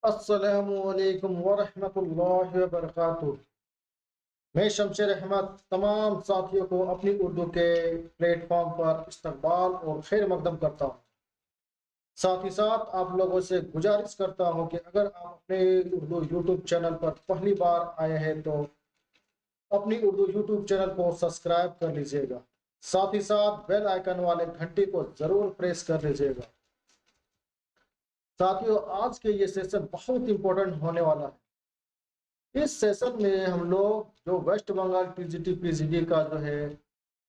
अस्सलामुअलैकुम वरहमतुल्लाहि वबरकातुहू। मैं शमशेर अहमद तमाम साथियों को अपनी उर्दू के प्लेटफॉर्म पर इस्तकबाल और खैर मकदम करता हूँ। साथ ही साथ आप लोगों से गुजारिश करता हूँ कि अगर आप अपने उर्दू यूट्यूब चैनल पर पहली बार आए हैं तो अपनी उर्दू यूट्यूब चैनल को सब्सक्राइब कर लीजिएगा। साथ ही साथ बेल आइकन वाले घंटी को ज़रूर प्रेस कर लीजिएगा। साथियों, आज के ये सेशन बहुत इंपॉर्टेंट होने वाला है। इस सेशन में हम लोग जो वेस्ट बंगाल टीजीटी पीजीडी का जो है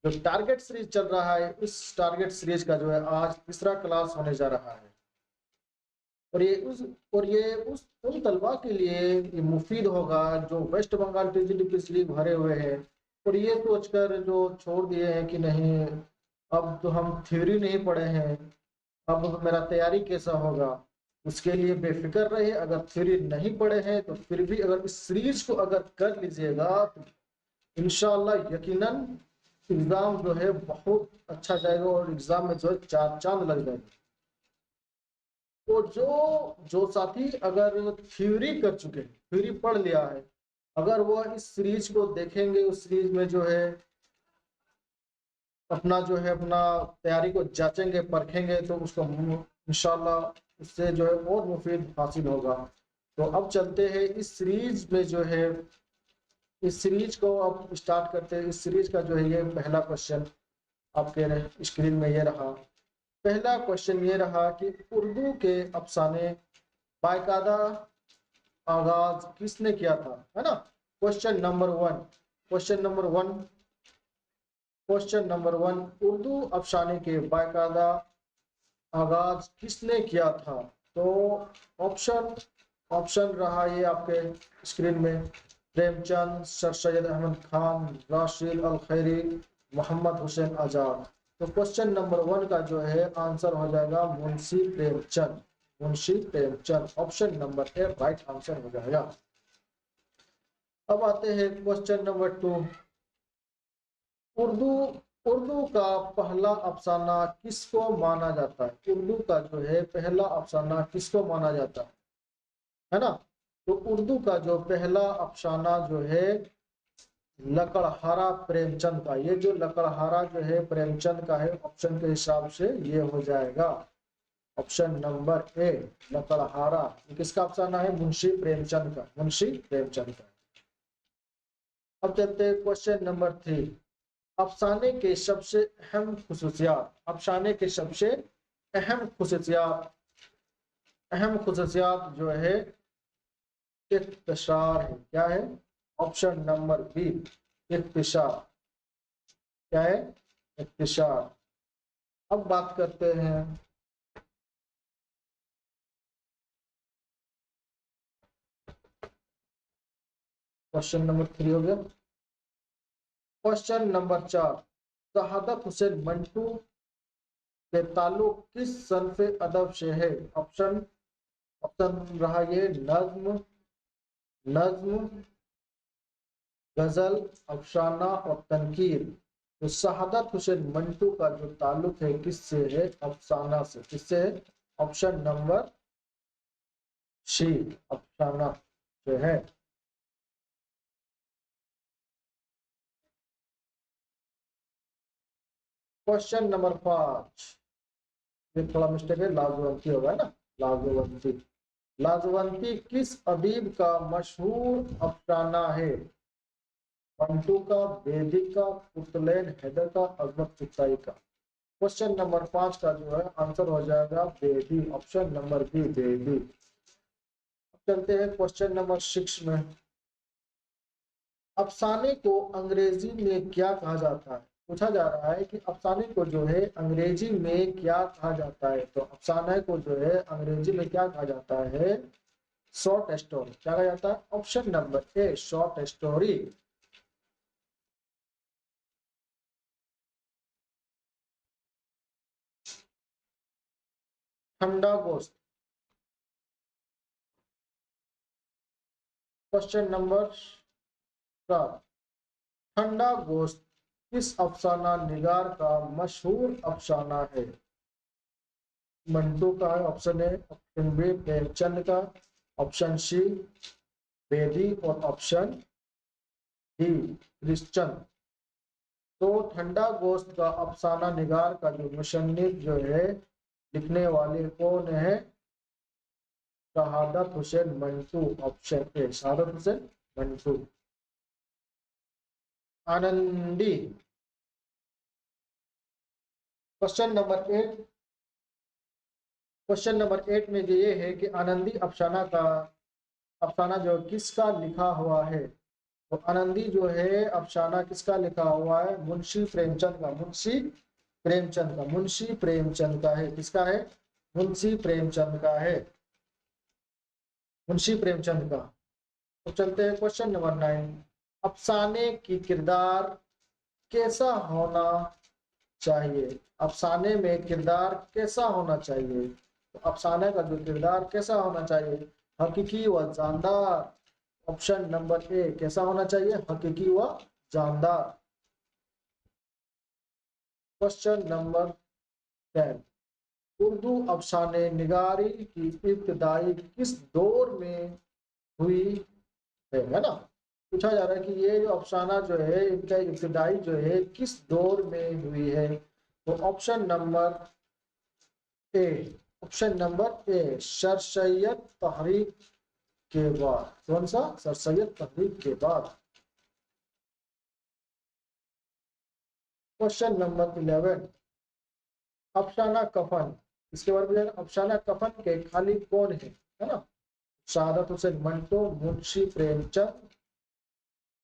जो टारगेट सीरीज चल रहा है, इस टारगेट सीरीज का जो है आज तीसरा क्लास होने जा रहा है। और ये उस उन तलबा के लिए ये मुफीद होगा जो वेस्ट बंगाल टीजीटी पीजीडी भरे हुए हैं और ये सोचकर जो छोड़ दिए हैं कि नहीं, अब तो हम थ्योरी नहीं पढ़े हैं, अब मेरा तैयारी कैसा होगा। उसके लिए बेफिक्र रहे। अगर थ्योरी नहीं पढ़े हैं तो फिर भी अगर इस सीरीज को अगर कर लीजिएगा तो इंशाल्लाह यकीनन एग्जाम जो है बहुत अच्छा जाएगा और एग्जाम में जो है चार चांद लग जाएगा। तो जो जो साथी अगर थ्योरी कर चुके हैं, थ्योरी पढ़ लिया है, अगर वो इस सीरीज को देखेंगे, उस सीरीज में जो है अपना तैयारी को जांचेंगे परखेंगे तो उसको इंशाल्लाह उससे जो है और मुफीद हासिल होगा। तो अब चलते हैं इस सीरीज में जो है, इस सीरीज को अब स्टार्ट करते हैं। इस सीरीज का जो है ये पहला क्वेश्चन आपके स्क्रीन में ये रहा। पहला क्वेश्चन ये रहा कि उर्दू के अफसाने बाकायदा आगाज किसने किया था, है ना। Question number one question number one question number one, Urdu अफसाने के बाकायदा आगाज किसने किया था। तो ऑप्शन ऑप्शन रहा ये आपके स्क्रीन में, प्रेमचंद, सर सैयद अहमद खान, राशिद अल खैरी, मोहम्मद हुसैन आजाद। तो क्वेश्चन नंबर वन का जो है आंसर हो जाएगा मुंशी प्रेमचंद। मुंशी प्रेमचंद ऑप्शन नंबर ए राइट आंसर हो जाएगा। अब आते हैं question number two. Urdu Urdu का पहला अफसाना किसको माना जाता है। उर्दू का जो है पहला अफसाना किसको माना जाता है ना। तो उर्दू का जो पहला अफसाना जो है लकड़हारा प्रेमचंद का, ये जो लकड़हारा जो है प्रेमचंद का है, ऑप्शन के हिसाब से ये हो जाएगा ऑप्शन नंबर ए लकड़हारा। किसका अफसाना है, मुंशी प्रेमचंद का, मुंशी प्रेमचंद का। अब चलते हैं क्वेश्चन नंबर थ्री। अफसाने के सबसे अहम खुसूसियात, अफसाने के सबसे अहम खुसूसियात जो है इख्तिसार है। क्या है, ऑप्शन नंबर बी इख्तिसार। क्या है, इख्तिसार। अब बात करते हैं क्वेश्चन नंबर थ्री हो गया। क्वेश्चन नंबर चार, शहादत हुसैन मंटू के ताल्लुक किस सनफ अदब से है। ऑप्शन ऑप्शन रहा ये नज्म, नज्म, गजल, अफसाना और तनकीर। तो शहादत हुसैन मंटू का जो ताल्लुक है किससे है, अफसाना से। किससे है, ऑप्शन नंबर सी अफसाना जो है। क्वेश्चन नंबर पांच, ये थोड़ा मिस्टेक है, लाजवंती होगा ना, लाजवंती। लाजवंती किस अदीब का मशहूर अफसाना है। मंटू का, बेदी का, कुतुलैन हैदर का, अजमत चुगताई का। क्वेश्चन नंबर पांच का जो है आंसर हो जाएगा बेदी, ऑप्शन नंबर बी बेदी। चलते हैं क्वेश्चन नंबर सिक्स में। अफसाने को अंग्रेजी में क्या कहा जाता है। पूछा जा रहा है कि अफसाने को जो है अंग्रेजी में क्या कहा जाता है। तो अफसाने को जो है अंग्रेजी में क्या कहा जाता है, शॉर्ट स्टोरी। क्या कहा जाता है, ऑप्शन नंबर ए शॉर्ट स्टोरी। ठंडा गोश्त। क्वेश्चन नंबर सात, ठंडा गोश्त किस अफसाना निगार का मशहूर अफसाना है। मंटू का है option A, option B Premchand का, ऑप्शन सी बेदी और ऑप्शन डी क्रिश्चियन। तो ठंडा गोश्त का अफसाना निगार का जो मुसन्निफ जो है, लिखने वाले कौन है? शहादत हुसैन मंटू, ऑप्शन ए शहादत Hussain Mantu. Anandi. Question number 8, question number 8 में ये है कि आनंदी अफसाना जो किसका लिखा हुआ है? तो आनंदी जो है अफसाना किसका लिखा हुआ है? मुंशी प्रेमचंद का, मुंशी प्रेमचंद का, मुंशी प्रेमचंद का है। किसका है? मुंशी प्रेमचंद का है, मुंशी प्रेमचंद का। तो चलते हैं क्वेश्चन नंबर 9। अफसाने की किरदार कैसा होना चाहिए? अफसाने में किरदार कैसा होना चाहिए? तो अफसाने का जो किरदार कैसा होना चाहिए? हकीकी व जानदार। ऑप्शन नंबर ए कैसा होना चाहिए? हकीकी व जानदार। Question number 10। उर्दू अफसाने निगारी की इब्तिदाई किस दौर में हुई है ना? पूछा जा रहा है कि ये जो अफसाना जो है इनका इब्तिदाई जो है किस दौर में हुई है? तो option number A, option number A sir Syed तहरीक के बाद। कौन सा? सर सैयद तहरीक के बाद। Question number 11। अफसाना कफन, इसके बारे में अफसाना कफन के खालिक कौन है ना? शहादत हुसैन मंटो, मुंशी प्रेमचंद,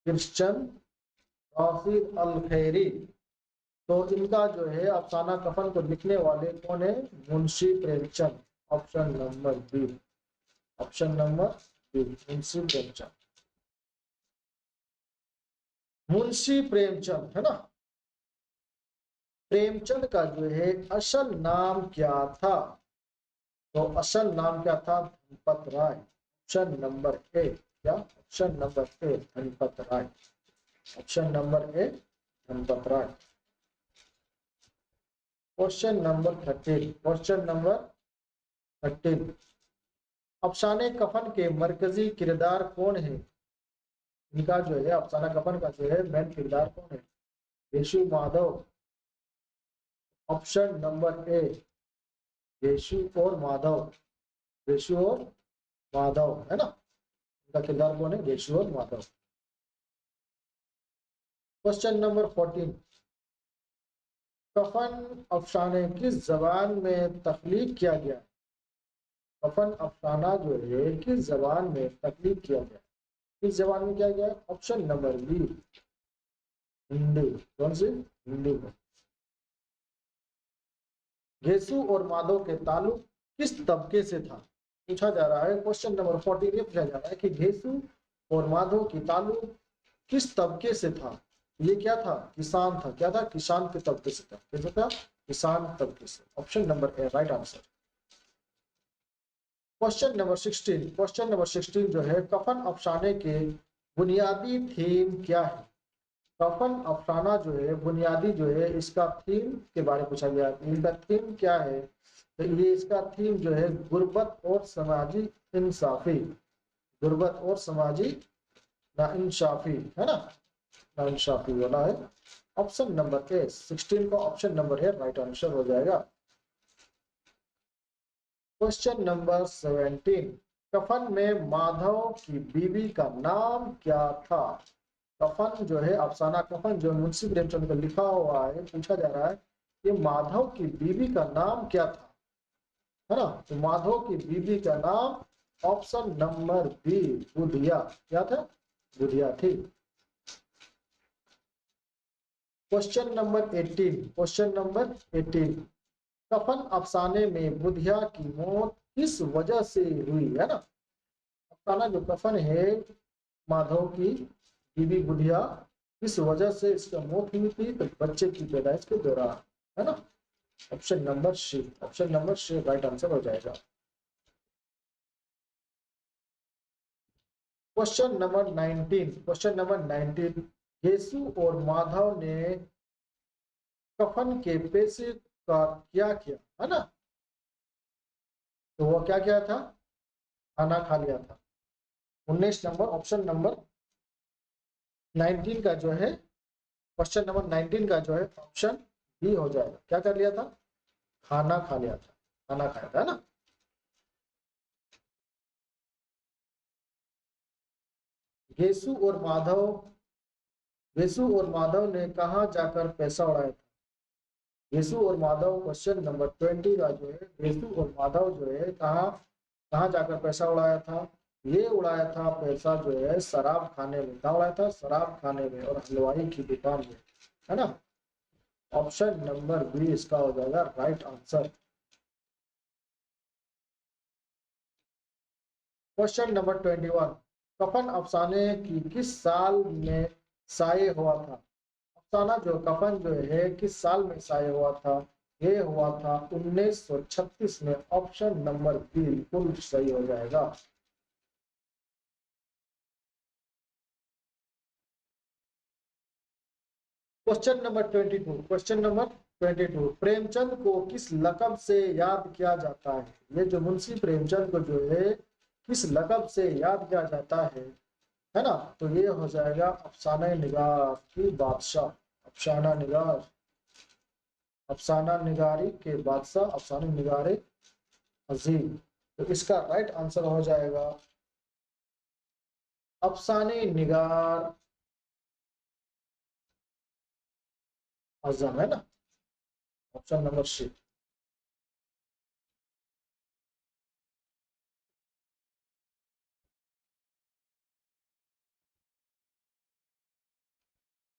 क्रिश्चियन, राशिद अल खैरी। तो इनका जो है अफसाना कफन को लिखने वाले कौन है? Munshi Premchand. Option number B, option number B Munshi Premchand. Munshi Premchand है ना? प्रेमचंद का जो है असल नाम क्या था? तो असल नाम क्या था? Dhanpat Rai. Option number A, क्या? Option number A Dhanpat Rai, option number A Dhanpat Rai. Question number 13, question number 13। अफसाने कफन के मरकजी किरदार कौन है? इनका जो है अफसाना कफन का जो है मेन किरदार कौन है? Yashu Madhav. Option number A Yashu और माधव, यशु और माधव है ना? इनका किरदार कौन है? यशु और माधव। Question number 14। कफन अफसाने किस जबान में तख्लीक किया गया? कफन अफसाना जो है किस जबान में तख्लीक किया गया? किस जबान में किया गया? Option number B Hindi. कौन सी? हिंदी में। घेसु और माधव के ताल्लुक किस तबके से था? पूछा जा रहा है क्वेश्चन नंबर 14 ये पूछा जा रहा है कि घेसु और माधव की ताल्लुक किस तबके से था? ये क्या था? किसान था। क्या था? किसान के तबके से था। कैसे था? किसान तबके से। ऑप्शन नंबर ए right answer. Question number 16, question number 16 जो है कफन अफसाने के बुनियादी थीम क्या है? कफन अफसाना जो है बुनियादी जो है इसका थीम के बारे में पूछा गया। इनका थीम क्या है? तो ये इसका थीम जो है गुर्बत और समाजी इंसाफी, गुर्बत और समाजी नाइंसाफी है ना? नाइंसाफी वाला है। ऑप्शन नंबर ए 16 का ऑप्शन नंबर ए राइट आंसर हो जाएगा। Question number 17। कफन में माधव की बीवी का नाम क्या था? कफन जो है अफसाना कफन जो मुंशी प्रेमचंद का लिखा हुआ है, पूछा जा रहा है कि माधव की बीवी का नाम क्या था, है ना? तो माधव की बीवी का नाम ऑप्शन नंबर बी बुधिया। क्या था? बुधिया थी। Question number 18, question number 18। कफन अफसाने में बुधिया की मौत किस वजह से हुई है ना? अफसाना जो कफन है माधव की बीवी बुधिया, किस वजह से इसका मौत हुई थी? तो बच्चे की पैदाइश के दौरान, है ना? Option number C, option number C right answer हो जाएगा। Question number 19, question number 19। Yesu और माधव ने कफन के पैसे का क्या किया, है ना? तो वो क्या किया था? खाना खा लिया था। 19 नंबर, ऑप्शन नंबर 19 का जो है, क्वेश्चन नंबर 19 का जो है ऑप्शन बी हो जाएगा। क्या कर लिया था? खाना खा लिया था, खाना खाया था, है ना। गेसु और माधव, गेसु और माधव ने कहा जाकर पैसा उड़ाया था? गेसु और माधव, क्वेश्चन नंबर 20 का जो है, गेसु और माधव जो है कहाँ कहाँ जाकर पैसा उड़ाया था? ये उड़ाया था पैसा जो है शराब खाने में। कहाँ उड़ाया था? शराब खाने में और हलवाई की दुकान में, है ना। ऑप्शन नंबर बी इसका हो जाएगा राइट आंसर। क्वेश्चन नंबर 21, कफन अफसाने की किस साल में शाये हुआ था? अफसाना जो कफन जो है किस साल में शाये हुआ था? ये हुआ था 1936 में। ऑप्शन नंबर बी बिल्कुल सही हो जाएगा। Question number 22, question number 22, Premchand को किस लकब से याद किया जाता है? ये जो मुंशी प्रेमचंद को जो है किस लकब से याद किया जाता है ना। तो ये हो जाएगा अफसाना निगार की बादशाह, अफसाना निगार, अफसाना निगारी के बादशाह, अफसाना निगारे अजीम। तो इसका राइट आंसर हो जाएगा अफसाने निगार आजम, है ना। Option number C.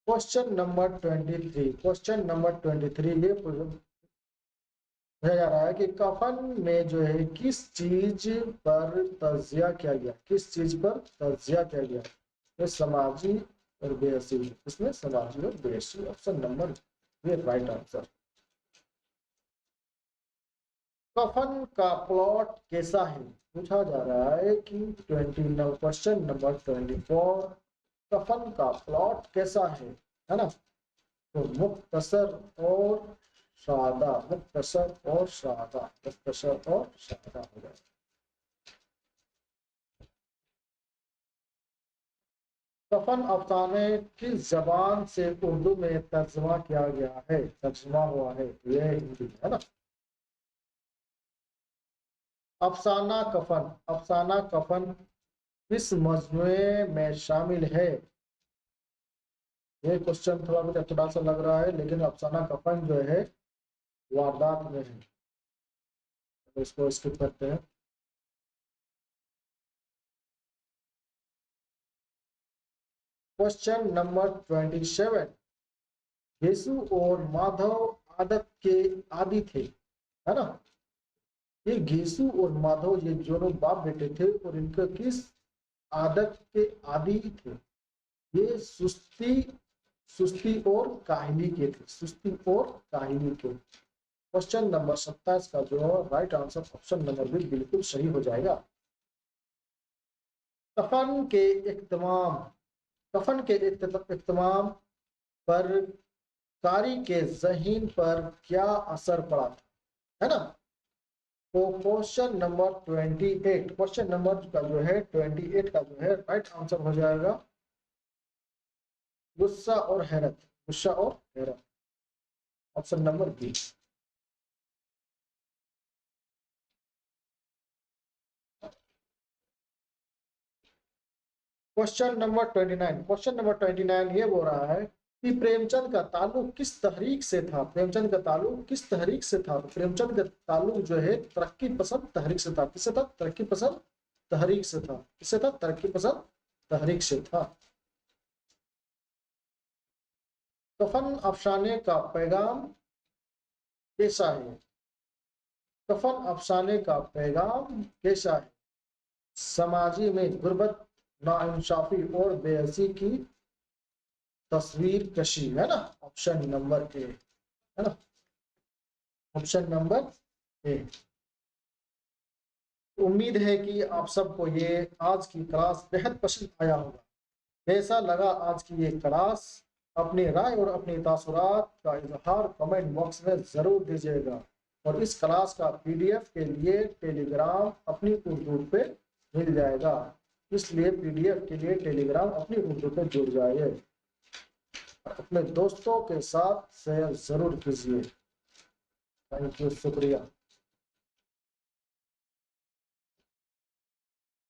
Question number 23, question number 23 ये पूछा जा रहा है कि कफन में जो है किस चीज पर तजिया किया गया? किस चीज पर तजिया किया गया? ये समाजी और बेहसी, इसमें समाजी और बेहसी। ऑप्शन नंबर ये राइट आंसर। कफन का प्लॉट कैसा है? पूछा जा रहा है कि 29, क्वेश्चन नंबर 24, कफन का प्लॉट कैसा है ना। तो मुख्तसर और सादा, मुख्तसर और सादा, मुख्तसर और सादा हो जाए। कफन अफसाने किस जबान से उर्दू में तर्जमा किया गया है? तर्जमा हुआ है ये हिंदी, है ना। अफसाना कफन, अफसाना कफन किस मजमूए में शामिल है? ये क्वेश्चन थोड़ा मुझे थोड़ा सा लग रहा है, लेकिन अफसाना कफन जो है वारदात में है, तो इसको स्किप करते हैं। क्वेश्चन नंबर 27, यीशु और माधव आदत के आदि थे, है ना। ये घीसू और माधव ये दोनों बाप बेटे थे और इनके किस आदत के आदि थे? ये सुस्ती, सुस्ती और काहिली के थे, सुस्ती और काहिली के। क्वेश्चन नंबर 27 का जो right answer option number B बिल्कुल सही हो जाएगा। कफन के इख्तिमाम, कफन के इख्तिमाम पर कारी के ज़हीन पर क्या असर पड़ा था, है ना। तो क्वेश्चन नंबर 28, क्वेश्चन नंबर का जो है 28 का जो है राइट आंसर हो जाएगा गुस्सा और हैरत, गुस्सा और हैरत। Option number B. Question number 29, question number 29 ये बोल रहा है कि प्रेमचंद का ताल्लुक किस तहरीक से था? प्रेमचंद का ताल्लुक किस तहरीक से था? तो प्रेमचंद का ताल्लुक जो है तरक्की पसंद तहरीक से था। किससे था? तरक्की पसंद तहरीक से था। किससे था? तरक्की पसंद तहरीक से था। कफन अफसाने का पैगाम कैसा है? कफन अफसाने का पैगाम कैसा है? समाजी में गुर्बत, नाइंसाफी और बेअसी की तस्वीर कशी, है ना। ऑप्शन नंबर ए, है ना। ऑप्शन नंबर ए। उम्मीद है कि आप सबको ये आज की क्लास बेहद पसंद आया होगा। कैसा लगा आज की ये क्लास? अपनी राय और अपने तासुरात का इजहार कमेंट बॉक्स में ज़रूर दीजिएगा और इस क्लास का PDF के लिए टेलीग्राम अपनी उर्दू पे मिल जाएगा। इसलिए पीडीएफ के लिए टेलीग्राम अपनी उर्दू पे जुड़ जाइए और अपने दोस्तों के साथ शेयर जरूर कीजिए। थैंक यू, शुक्रिया।